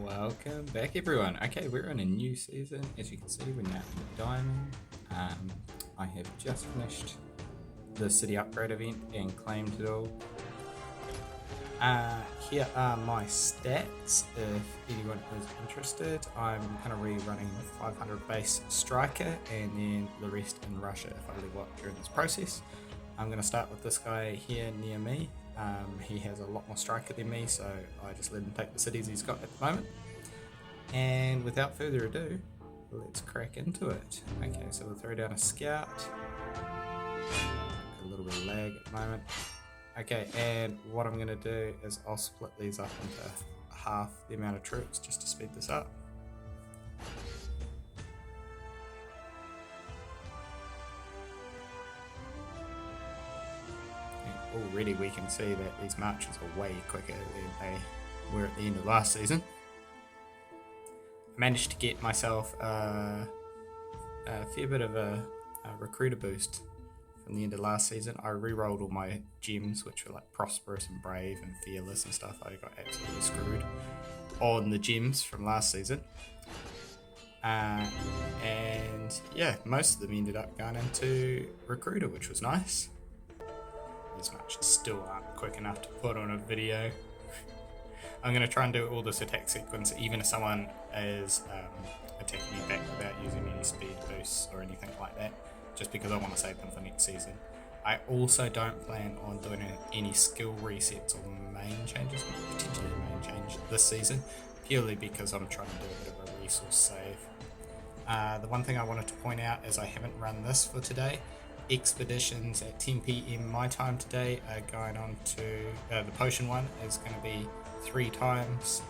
Welcome back, everyone. Okay, we're in a new season. As you can see, we're now in the Diamond. I have just finished the city upgrade event and claimed it all. Here are my stats if anyone is interested. I'm kind of rerunning 500 base striker and then the rest in Russia if I level up during this process. I'm going to start with this guy here near me. He has a lot more striker than me, so I just let him take the cities he's got at the moment. And without further ado, let's crack into it. Okay, so we'll throw down a scout. A little bit of lag at the moment. Okay, and what I'm going to do is I'll split these up into half the amount of troops just to speed this up. Already we can see that these marches are way quicker than they were at the end of last season. I managed to get myself a fair bit of a recruiter boost from the end of last season. I re-rolled all my gems, which were like prosperous and brave and fearless and stuff. I got absolutely screwed on the gems from last season. And yeah, most of them ended up going into recruiter, which was nice. These matches still aren't quick enough to put on a video. I'm going to try and do all this attack sequence even if someone is attacking me back without using any speed boosts or anything like that, just because I want to save them for next season. I also don't plan on doing any skill resets or main changes, potentially a main change this season, purely because I'm trying to do a bit of a resource save. The one thing I wanted to point out is I haven't run this for today. Expeditions at 10 PM my time today are going on to the potion one is going to be 3 times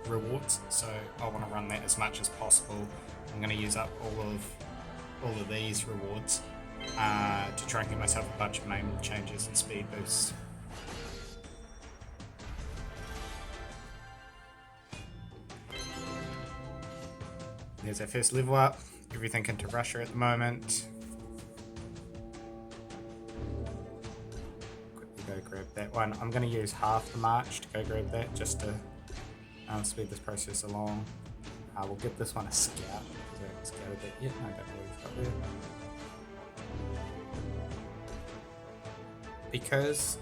rewards, so I want to run that as much as possible. I'm going to use up all of these rewards to try and get myself a bunch of main changes and speed boosts. There's our first level up. Everything into Russia at the moment. Go grab that one. I'm going to use half the march to go grab that just to speed this process along. We'll give this one a scout because I haven't scouted that yet. I don't know what he's got there. Because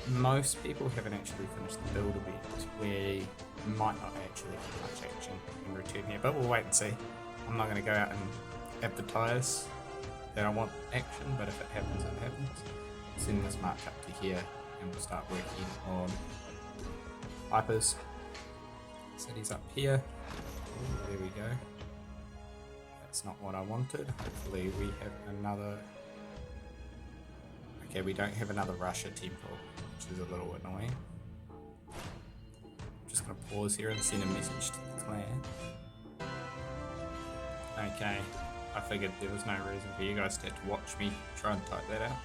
most people haven't actually finished the build a bit, we might not actually have much action in return here, but we'll wait and see. I'm not going to go out and advertise that I want action, but if it happens, it happens. Send this march up to here and we'll start working on Vipers. Cities up here. Ooh, there we go. That's not what I wanted. Hopefully we have another... Okay, we don't have another Russia temple, which is a little annoying. I'm just going to pause here and send a message to the clan. Okay, I figured there was no reason for you guys to have to watch me try and type that out.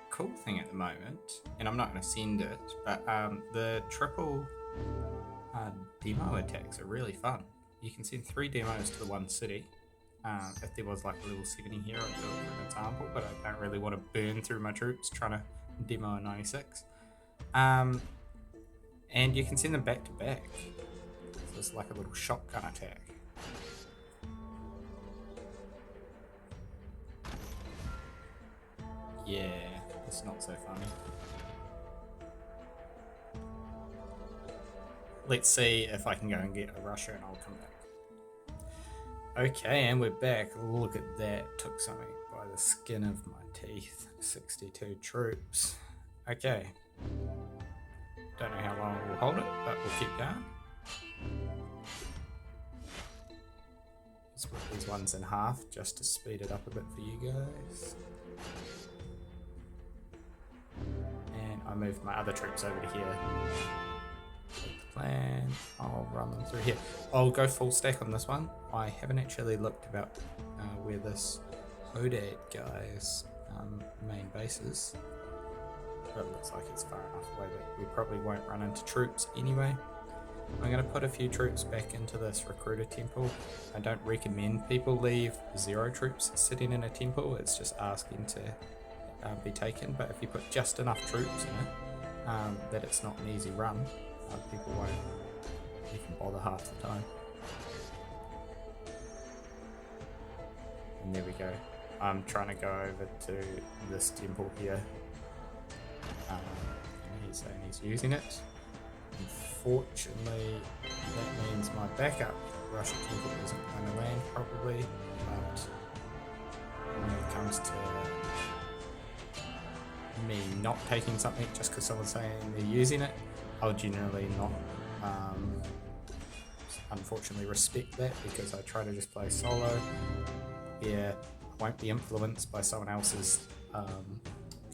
Cool thing at the moment, and I'm not going to send it, but the triple demo attacks are really fun. You can send 3 demos to the one city. If there was like a level 70 here, I'd do it for an example, but I don't really want to burn through my troops trying to demo a 96. And you can send them back to back. So it's like a little shotgun attack. Yeah, it's not so funny. Let's see if I can go and get a Russia and I'll come back. Okay, and we're back. Look at that. Took something by the skin of my teeth. 62 troops. Okay. Don't know how long we'll hold it, but we'll keep going. Split these ones in half just to speed it up a bit for you guys. And I moved my other troops over to here. The plan, I'll run them through here. I'll go full stack on this one. I haven't actually looked about where this Hodad guy's main base is, but it looks like it's far enough away that we probably won't run into troops anyway. I'm going to put a few troops back into this recruiter temple. I don't recommend people leave 0 troops sitting in a temple. It's just asking to be taken, but if you put just enough troops in it that it's not an easy run, people won't even bother half the time. And there we go. I'm trying to go over to this temple here. And he's saying he's using it. Unfortunately, that means my backup Russian temple isn't going to land probably, but when it comes to me not taking something just because someone's saying they're using it, I'll generally not unfortunately respect that, because I try to just play solo. Yeah, I won't be influenced by someone else's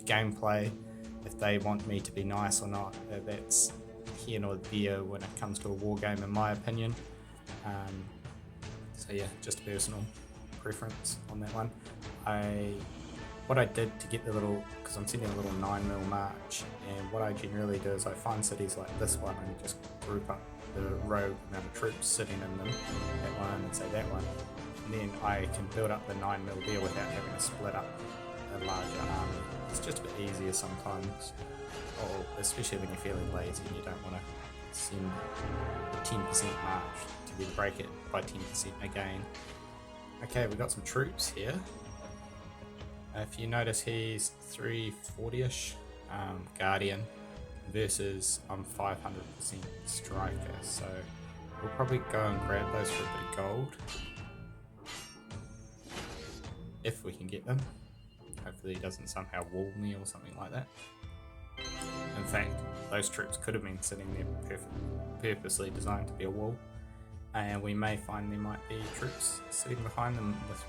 gameplay if they want me to be nice or not. That's here nor there when it comes to a war game, in my opinion. So yeah, just a personal preference on that one. What I did to get the little, because I'm sending a little 9mm march, and what I generally do is I find cities like this one and just group up the rogue amount of troops sitting in them, that one and say that one, and then I can build up the 9mm there without having to split up a larger army. It's just a bit easier sometimes, or especially when you're feeling lazy and you don't want to send a 10% march to then break it by 10% again. Okay, we've got some troops here. If you notice, he's 340-ish Guardian versus I'm 500% Striker, so we'll probably go and grab those for a bit of gold if we can get them. Hopefully he doesn't somehow wall me or something like that. In fact, those troops could have been sitting there purposely designed to be a wall, and we may find there might be troops sitting behind them with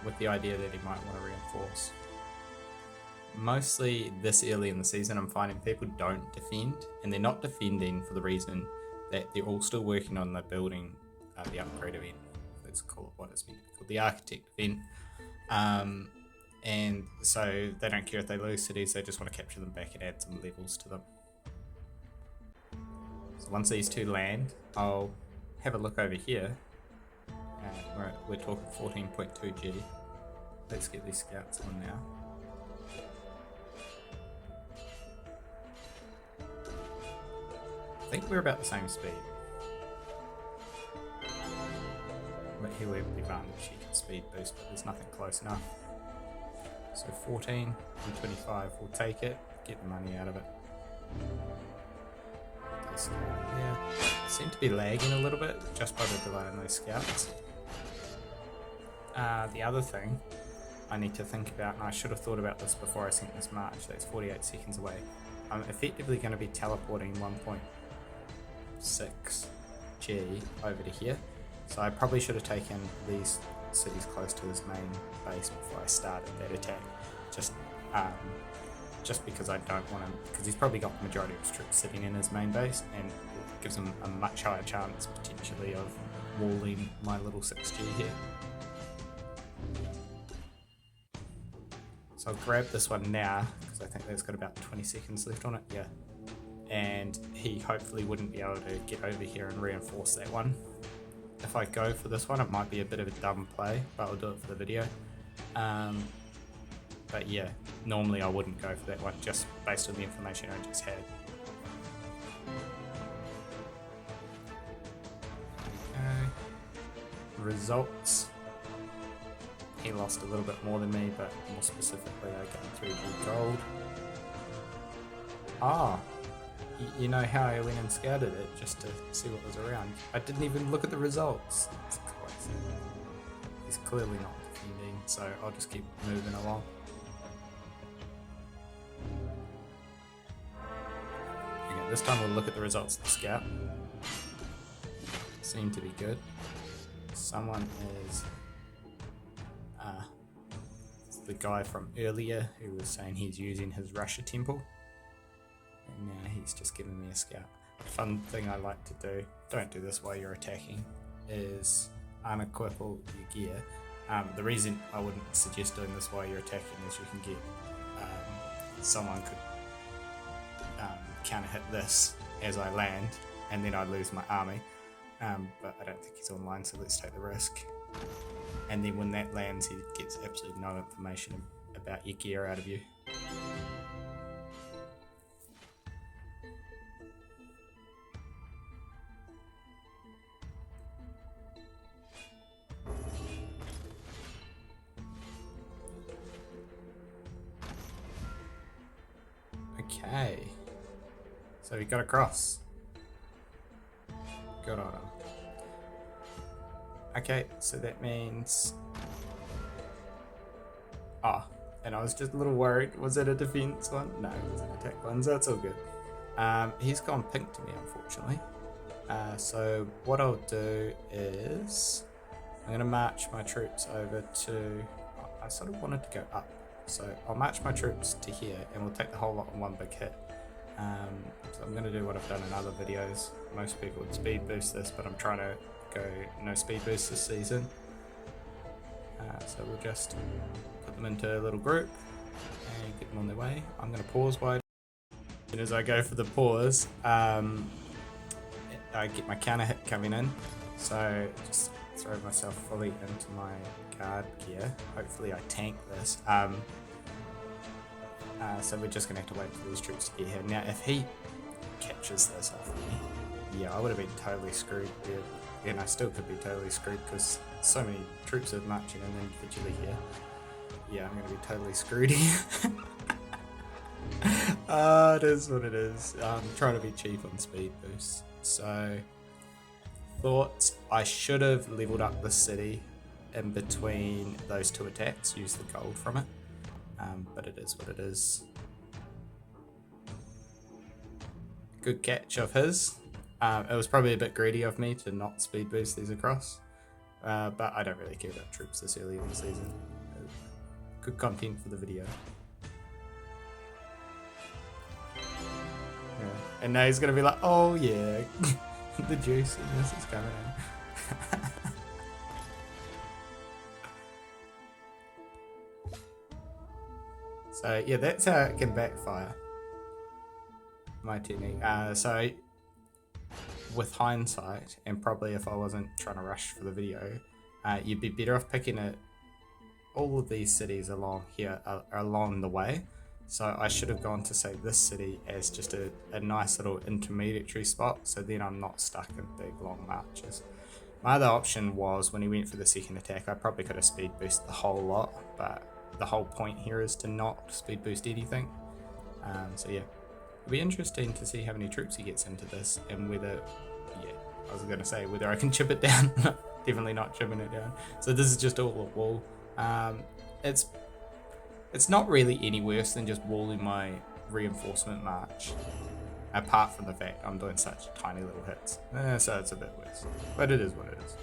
with the idea that he might want to reinforce. Mostly this early in the season, I'm finding people don't defend, and they're not defending for the reason that they're all still working on the building, the upgrade event. Let's call it what it's meant to be called, the architect event. And so they don't care if they lose cities, they just want to capture them back and add some levels to them. So once these two land, I'll have a look over here. We're talking 14.2 G. Let's get these scouts on now. I think we're about the same speed. But here we have the advantage, you can speed boost, but there's nothing close enough. So 14 and 25, we'll take it, get the money out of it. Yeah, seem to be lagging a little bit just by the delay on those scouts. The other thing I need to think about, and I should have thought about this before I sent this march, that's 48 seconds away. I'm effectively going to be teleporting 1.6 G over to here, so I probably should have taken these cities close to his main base before I started that attack, just because I don't want him, because he's probably got the majority of his troops sitting in his main base, and it gives him a much higher chance potentially of walling my little 6G here. So I'll grab this one now, because I think that's got about 20 seconds left on it, yeah. And he hopefully wouldn't be able to get over here and reinforce that one. If I go for this one, it might be a bit of a dumb play, but I'll do it for the video. But yeah, normally I wouldn't go for that one, just based on the information I just had. Okay. Results. He lost a little bit more than me, but more specifically I got 3G gold. Ah, you know how I went and scouted it just to see what was around? I didn't even look at the results. It's crazy. He's clearly not defending, so I'll just keep moving along. Okay, this time we'll look at the results of the scout. Seem to be good. Someone is the guy from earlier who was saying he's using his Russia temple, and now he's just giving me a scout. A fun thing I like to do, don't do this while you're attacking, is unequip all your gear. The reason I wouldn't suggest doing this while you're attacking is you can get someone could counter hit this as I land, and then I lose my army, but I don't think he's online, so let's take the risk. And then when that lands, he gets absolutely no information about your gear out of you. Okay. So we got across. Good on him. Okay, so that means... Ah, and I was just a little worried. Was it a defense one? No, it was an attack one, so it's all good. He's gone pink to me, unfortunately. So what I'll do is... I'm going to march my troops over to... I sort of wanted to go up. So I'll march my troops to here, and we'll take the whole lot in one big hit. So I'm going to do what I've done in other videos. Most people would speed boost this, but I'm trying to go no speed boost this season. So we'll just put them into a little group and get them on their way. I'm going to pause wide. As soon as I go for the pause, I get my counter hit coming in. So just throw myself fully into my guard gear. Hopefully I tank this. So we're just going to have to wait for these troops to get here. Now, if he catches this off me, yeah, I would have been totally screwed there. And I still could be totally screwed because so many troops are marching and individually here. Yeah, I'm going to be totally screwed here. It is what it is. I'm trying to be cheap on speed boosts. So, thoughts, I should have leveled up the city in between those two attacks, use the gold from it. But it is what it is. Good catch of his. It was probably a bit greedy of me to not speed boost these across. But I don't really care about troops this early in the season. Good content for the video. Yeah. And now he's going to be like, oh yeah, the juiciness is coming in. So yeah, that's how it can backfire. My technique. So with hindsight, and probably if I wasn't trying to rush for the video, you'd be better off picking all of these cities along here, along the way. So I should have gone to say this city as just a nice little intermediary spot, so then I'm not stuck in big long marches. My other option was when he went for the second attack, I probably could have speed boosted the whole lot, but the whole point here is to not speed boost anything. So yeah, it'll be interesting to see how many troops he gets into this and whether, yeah, I was going to say whether I can chip it down. Definitely not chipping it down. So this is just all a wall. It's not really any worse than just walling my reinforcement march, apart from the fact I'm doing such tiny little hits. So it's a bit worse, but it is what it is.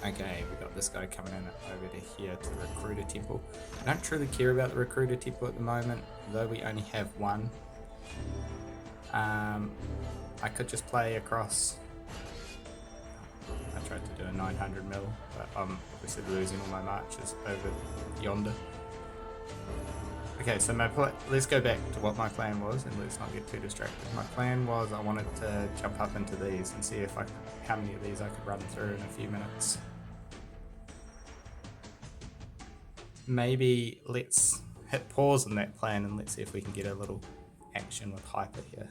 Okay, we got this guy coming in over to here to the recruiter temple. I don't truly care about the recruiter temple at the moment, though we only have one. I could just play across. I tried to do a 900 mil, but I'm obviously losing all my marches over yonder. Okay, so let's go back to what my plan was, and let's not get too distracted. My plan was I wanted to jump up into these and see if how many of these I could run through in a few minutes. Maybe let's hit pause on that plan and let's see if we can get a little action with hyper here.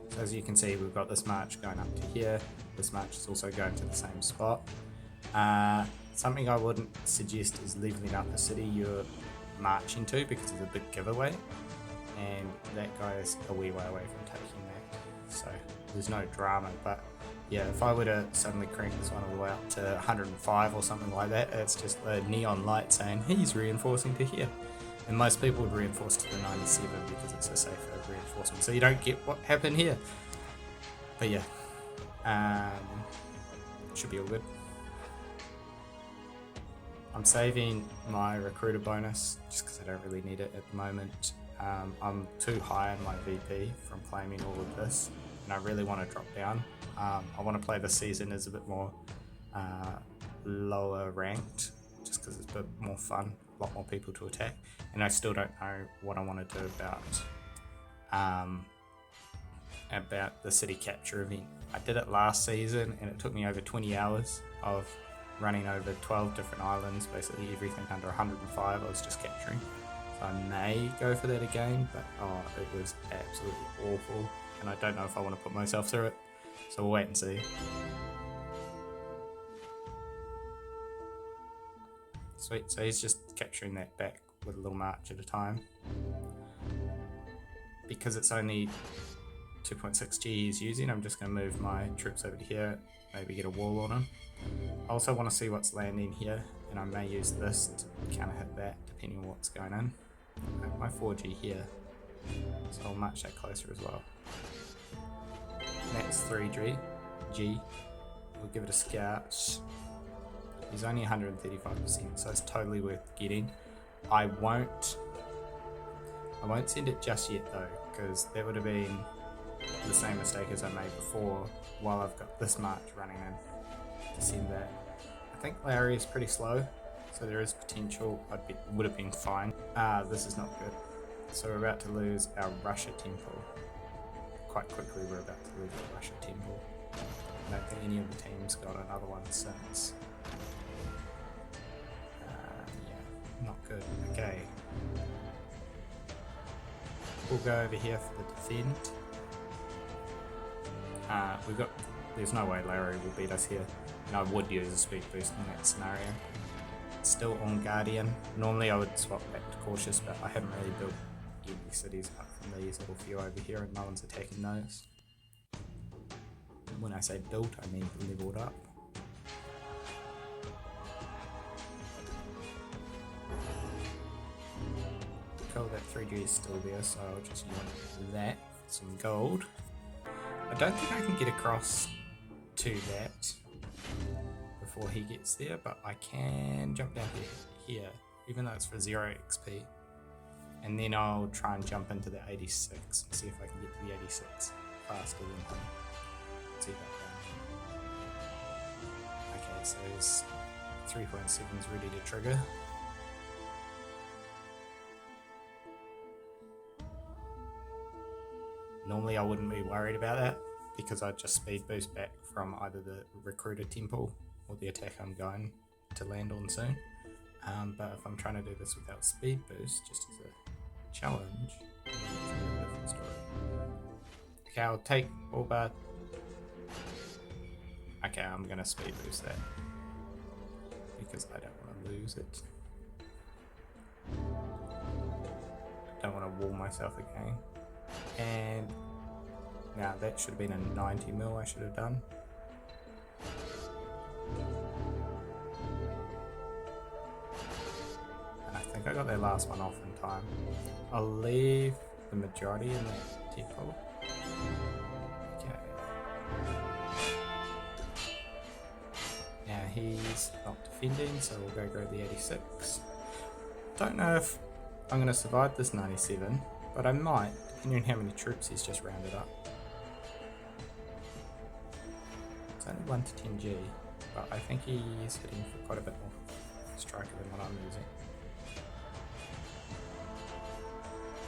So as you can see, we've got this march going up to here. This march is also going to the same spot. Something I wouldn't suggest is leveling up a city you're marching to because it's a big giveaway, and that guy is a wee way away from taking that, so there's no drama. But yeah, if I were to suddenly crank this one all the way up to 105 or something like that, it's just a neon light saying he's reinforcing to here, and most people would reinforce to the 97 because it's a safer reinforcement, so you don't get what happened here. But yeah, should be all good. I'm saving my recruiter bonus just because I don't really need it at the moment. I'm too high on my VP from claiming all of this, and I really want to drop down. I want to play this season as a bit more lower ranked, just because it's a bit more fun, a lot more people to attack, and I still don't know what I want to do about the city capture event. I did it last season, and it took me over 20 hours of running over 12 different islands, basically everything under 105 I was just capturing. So I may go for that again, but it was absolutely awful, and I don't know if I want to put myself through it, so we'll wait and see. Sweet, so he's just capturing that back with a little march at a time. Because it's only 2.6 G he's using, I'm just going to move my troops over to here, maybe get a wall on him. I also want to see what's landing here, and I may use this to counter hit that depending on what's going in. I have my 4G here, so I'll march that closer as well. That's 3G. We'll give it a scout. He's only 135%, so it's totally worth getting. I won't send it just yet though, because that would have been the same mistake as I made before while I've got this march running in to send that. I think Larry is pretty slow, so there is potential. Would have been fine. This is not good. So we're about to lose our Russia temple. Quite quickly we're about to lose our Russia temple. I don't think any of the teams got another one since. Yeah, not good. Okay. We'll go over here for the defend. There's no way Larry will beat us here, and I would use a speed boost in that scenario. Still on Guardian. Normally I would swap back to Cautious, but I haven't really built any cities up from these little few over here, and no one's attacking those. When I say built, I mean leveled up. Cool, that 3G is still there, so I'll just use that for some gold. I don't think I can get across to that before he gets there, but I can jump down here, even though it's for 0 XP. And then I'll try and jump into the 86 and see if I can get to the 86 faster than him. Let's see that one. Okay, so his 3.7 is ready to trigger. Normally I wouldn't be worried about that because I'd just speed boost back from either the recruiter temple or the attack I'm going to land on soon. But if I'm trying to do this without speed boost, just as a challenge, it's a different story. Okay, I'll take Orbad. Okay, I'm gonna speed boost that because I don't want to lose it. I don't want to wall myself again. And now that should have been a 90 mil I should have done. And I think I got that last one off in time. I'll leave the majority in that temple. Okay. Now he's not defending, so we'll go grab the 86. Don't know if I'm going to survive this 97, but I might, depending on how many troops he's just rounded up. It's only 1 to 10 G, but I think he's hitting for quite a bit more striker than what I'm using.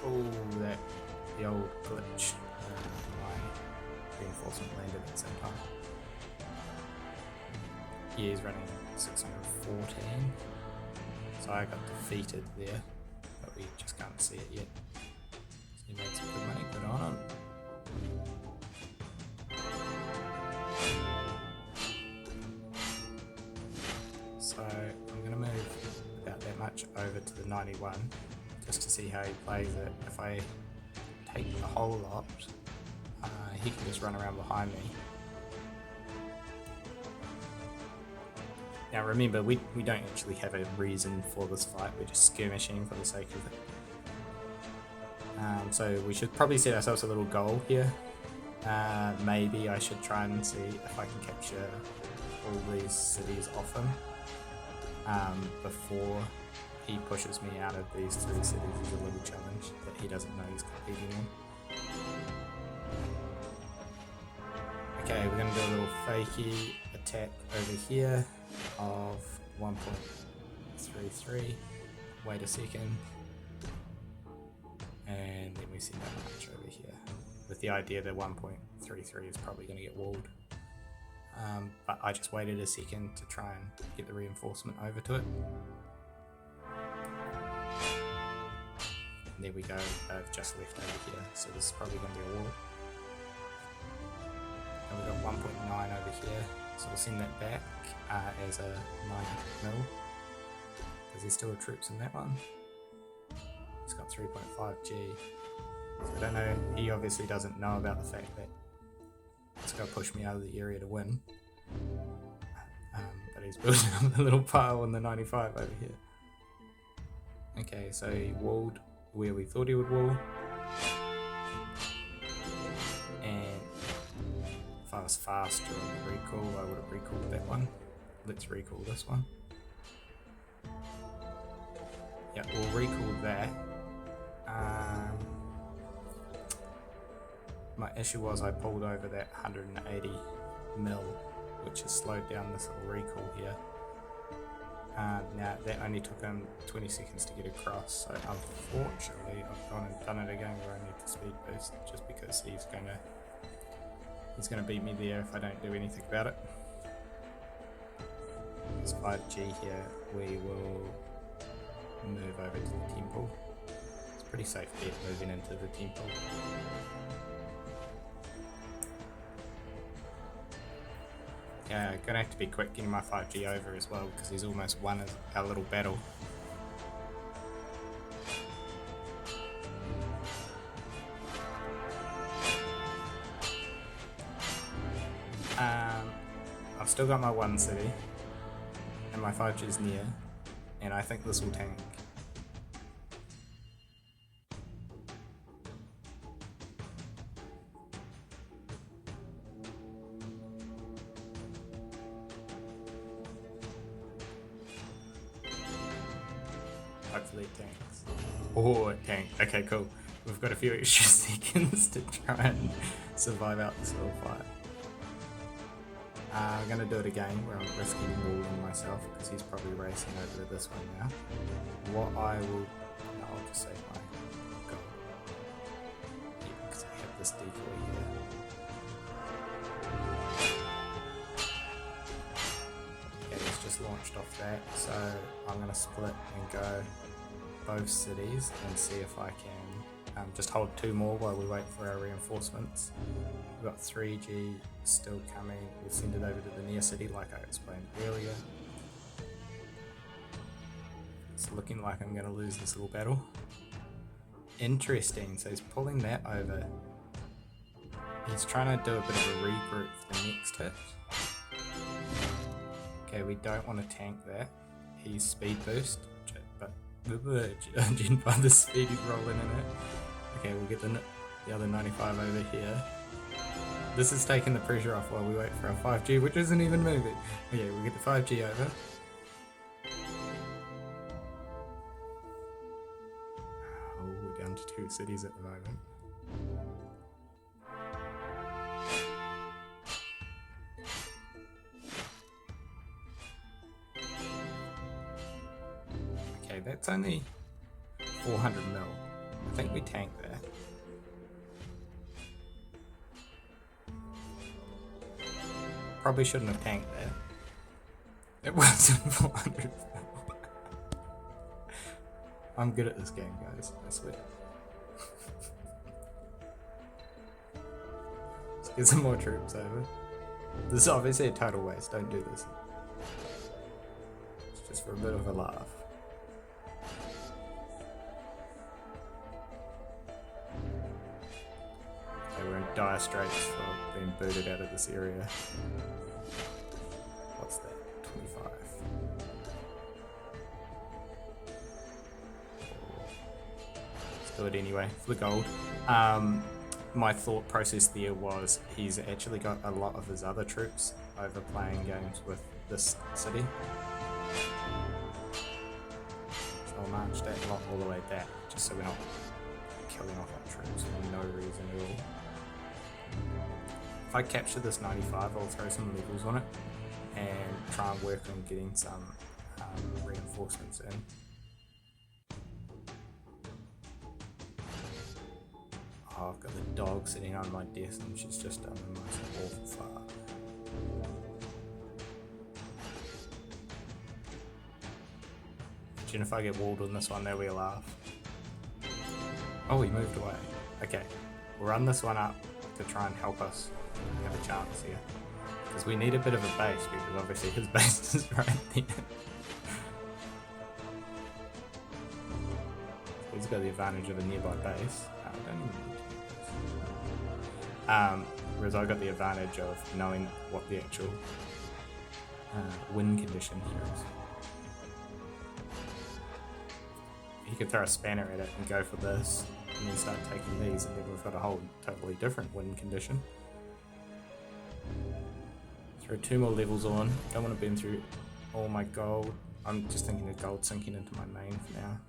Oh, the old glitch. My reinforcement landed at the same time. Yeah, he's running 614, so I got defeated there, but we just can't see it yet. He made some good money, good on him. So I'm going to move about that much over to the 91 just to see how he plays it. If I take the whole lot, he can just run around behind me. Now remember, we don't actually have a reason for this fight, we're just skirmishing for the sake of it. So we should probably set ourselves a little goal here. Maybe I should try and see if I can capture all these cities off him before he pushes me out of these 3 cities as a little challenge that he doesn't know he's competing in. Okay, we're going to do a little fakey attack over here of 1.33. Wait a second. And then we send that march over here with the idea that 1.33 is probably going to get walled. But I just waited a second to try and get the reinforcement over to it. And there we go, I've just left over here, so this is probably going to be a wall. And we've got 1.9 over here, so we'll send that back as a 900 mil. Does he still have troops in that one? He's got 3.5 G. So I don't know, he obviously doesn't know about the fact that it's going to push me out of the area to win. But he's building up a little pile on the 95 over here. Okay, so he walled where we thought he would wall. And if I was faster on the recall, I would have recalled that one. Let's recall this one. Yeah, we'll recall that. My issue was I pulled over that 180 mil, which has slowed down this little recall here. Now that only took him 20 seconds to get across, so unfortunately I've gone and done it again where I need the speed boost, just because he's gonna beat me there if I don't do anything about it. It's 5G here, we will move over to the temple. It's a pretty safe bet moving into the temple. Yeah, gonna have to be quick getting my 5G over as well, because he's almost won our little battle. I've still got my 1 city, and my 5G is near, and I think this will tank. Hopefully it tanks. Oh, it tanked. Okay, cool. We've got a few extra seconds to try and survive out this little fight. I'm going to do it again where I'm risking walling myself, because he's probably racing over to this one now. What I will... No, I'll just save my goal. Yeah, because I have this decoy here. Okay, he's just launched off that, so I'm going to split and go both cities and see if I can just hold 2 more while we wait for our reinforcements. We've got 3G still coming. We'll send it over to the near city like I explained earlier. It's looking like I'm going to lose this little battle. Interesting, so he's pulling that over. He's trying to do a bit of a regroup for the next hit. Okay, we don't want to tank that. He's speed boost, but judging by the speed he's rolling in it. Okay, we'll get the other 95 over here. This is taking the pressure off while we wait for our 5G, which isn't even moving. Okay, we'll get the 5G over. Oh, we're down to 2 cities at the moment. Okay, that's only 400 mil. I think we tanked that. Probably shouldn't have tanked that. It wasn't 400 mil. I'm good at this game, guys, I swear. Let's get some more troops over. This is obviously a total waste, don't do this. It's just for a bit of a laugh. Okay, we're in dire straits for being booted out of this area. What's that? 25. Let's do it anyway for the gold. My thought process there was he's actually got a lot of his other troops over playing games with this city. So I'll march that lot all the way back, just so we're not killing off our troops for no reason at all. If I capture this 95, I'll throw some levels on it and try and work on getting some reinforcements in. Oh, I've got the dog sitting on my desk and she's just done the most awful fart. Imagine if I get walled on this one, there we laugh. Oh, he moved away. Okay, we'll run this one up to try and help us have a chance here. Because we need a bit of a base, because obviously his base is right there. he's got the advantage of a nearby base. I don't even need to. Whereas I got the advantage of knowing what the actual win condition here is. He could throw a spanner at it and go for this, and then start taking these, and then we've got a whole totally different win condition. Throw 2 more levels on. Don't want to burn through all my gold. I'm just thinking of gold sinking into my main for now,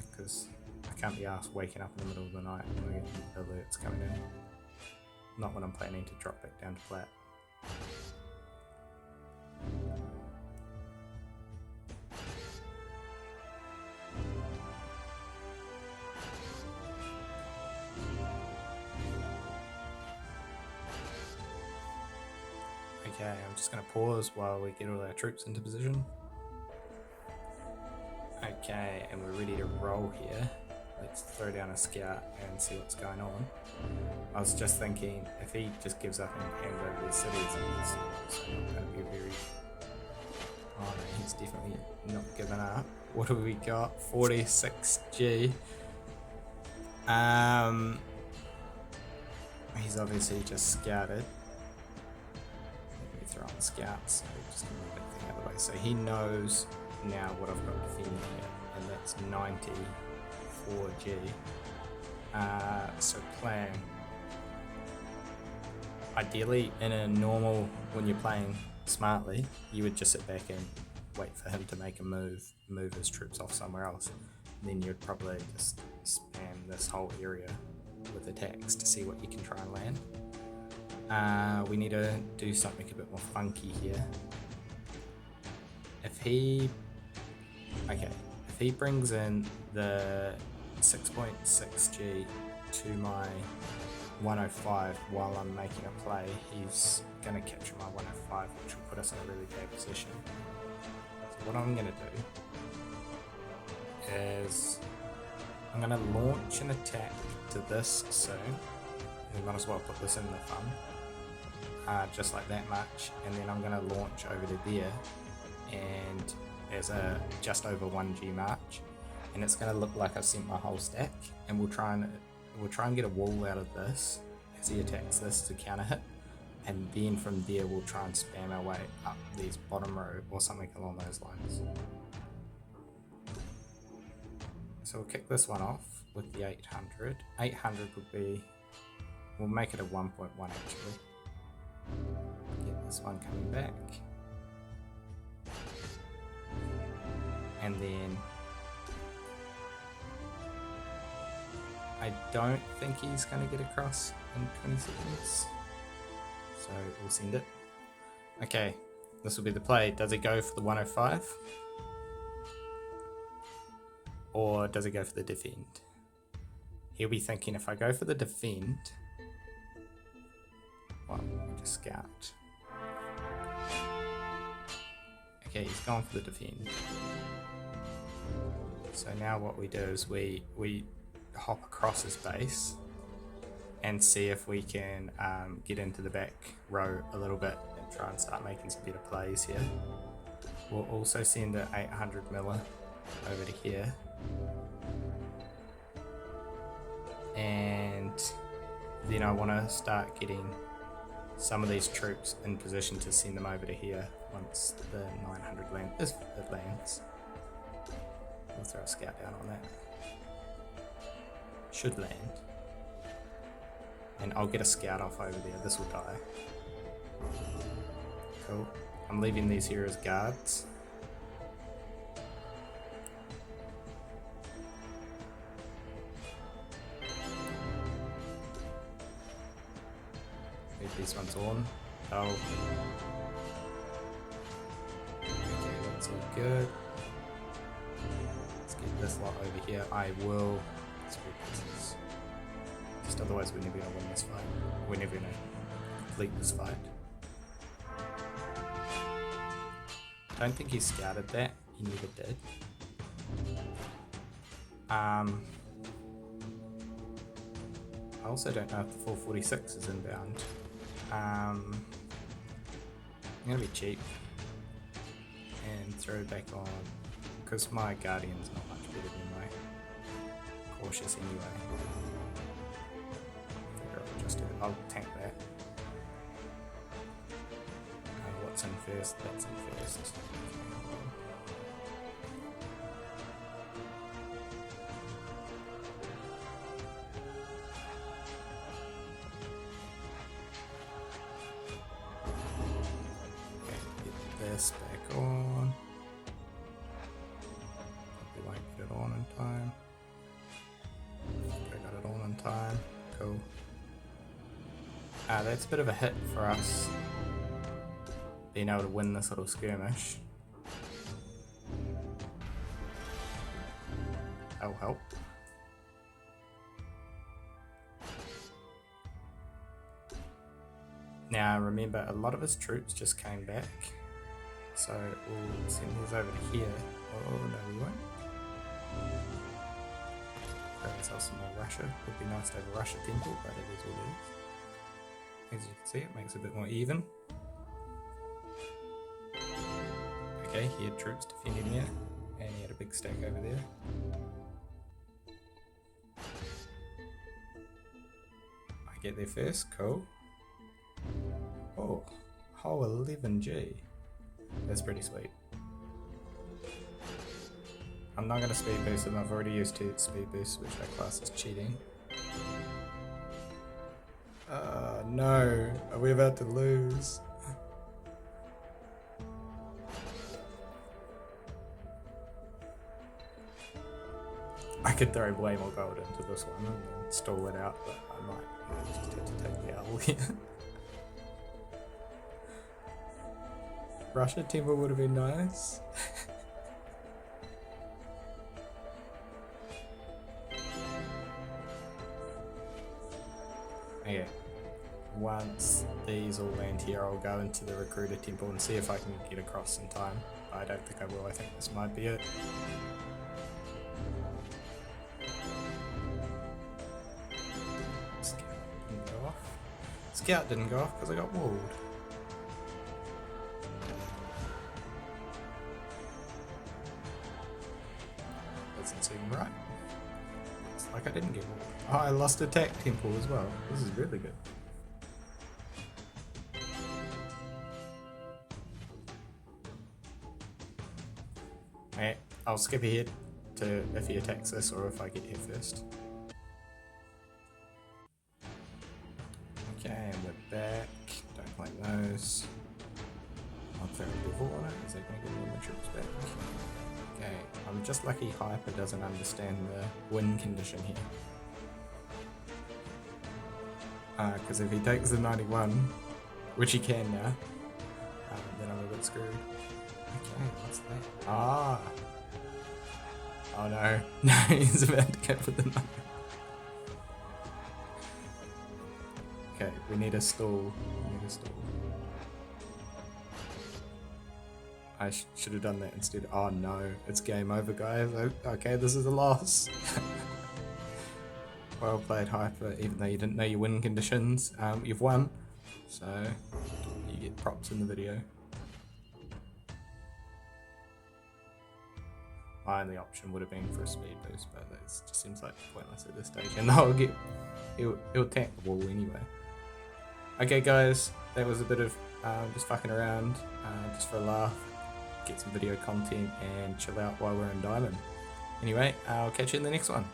because I can't be asked waking up in the middle of the night when I get alerts coming in. Not when I'm planning to drop back down to flat. Okay, I'm just going to pause while we get all our troops into position. Okay, and we're ready to roll here. Let's throw down a scout and see what's going on. I was just thinking, if he just gives up and hands over these cities, it's not going to be very... Oh no, he's definitely not giving up. What have we got? 46G. He's obviously just scouted. Throw on the scouts, so just gonna move everything out of the way. So he knows now what I've got defending here, and that's 94G. So plan. Ideally, in a normal, when you're playing smartly, you would just sit back and wait for him to make a move his troops off somewhere else. And then you'd probably just spam this whole area with attacks to see what you can try and land. We need to do something a bit more funky here. If he brings in the 6.6G to my 105 while I'm making a play, he's going to capture my 105, which will put us in a really bad position. So what I'm going to do is I'm going to launch an attack to this soon. We might as well put this in the fun. Just like that much, and then I'm going to launch over to there, and as a just over 1G march, and it's going to look like I've sent my whole stack, and we'll try and get a wall out of this as he attacks this to counter hit, and then from there we'll try and spam our way up these bottom row or something along those lines. So we'll kick this one off with the 800. 800 would be, we'll make it a 1.1 actually. Get this one coming back, and then I don't think he's going to get across in 20 seconds, so we'll send it. Okay, this will be the play. Does he go for the 105, or does he go for the defend? He'll be thinking, if I go for the defend, well, just scout. Okay, he's gone for the defend. So now what we do is we hop across his base and see if we can get into the back row a little bit and try and start making some better plays here. We'll also send an 800 miller over to here, and then I want to start getting some of these troops in position to send them over to here once the 900 land, if it lands. We'll throw a scout down on that. Should land. And I'll get a scout off over there. This will die. Cool. I'm leaving these here as guards. Leave these ones on. Oh. Okay, that's all good. Let's get this lot over here. I will. Just otherwise we're never going to win this fight. We're never going to complete this fight. I don't think he scouted that. He never did. I also don't know if the 446 is inbound. I'm going to be cheap and throw it back on, because my Guardian's not much better than my cautious anyway. I'll tank that. What's in first? That's in first. This back on. Probably won't get it on in time. Okay, got it on in time. Cool. That's a bit of a hit for us, being able to win this little skirmish. That'll help. Now remember, a lot of his troops just came back. So we'll send these over to here. Oh no, we won't. Grab ourselves some more Russia. Would be nice to have a Russia temple, but it is what it is. As you can see, it makes it a bit more even. Okay, he had troops defending there, and he had a big stack over there. I get there first, cool. Oh, whole 11G. That's pretty sweet. I'm not going to speed boost him, I've already used 2 speed boosts, which I class as cheating. No, are we about to lose? I could throw way more gold into this one and then stall it out, but I might just have to take the L here. Russia temple would have been nice. Okay, once these all land here, I'll go into the recruiter temple and see if I can get across in time. I don't think I will, I think this might be it. Scout didn't go off. Scout didn't go off because I got walled. Doesn't seem right. Looks like I didn't get walled. Oh, I lost attack temple as well. This is really good. Okay, I'll skip ahead to if he attacks this or if I get here first. Okay, and we're back. Don't like those. I'll throw a level on it. Is that going to get all my troops back? Okay, I'm just lucky Hyper doesn't understand the win condition here. Because if he takes the 91, which he can now, then I'm a bit screwed. Okay, what's that? Ah! Oh no, no, he's about to go for the 9. Okay, we need a stall. I should have done that instead. Oh no, it's game over, guys. Okay, this is a loss. Well played, Hyper, even though you didn't know your win conditions. You've won, so you get props in the video. My only option would have been for a speed boost, but that just seems like pointless at this stage, and he'll tank the wall anyway. Okay guys, that was a bit of just fucking around, just for a laugh, get some video content and chill out while we're in Diamond. Anyway, I'll catch you in the next one.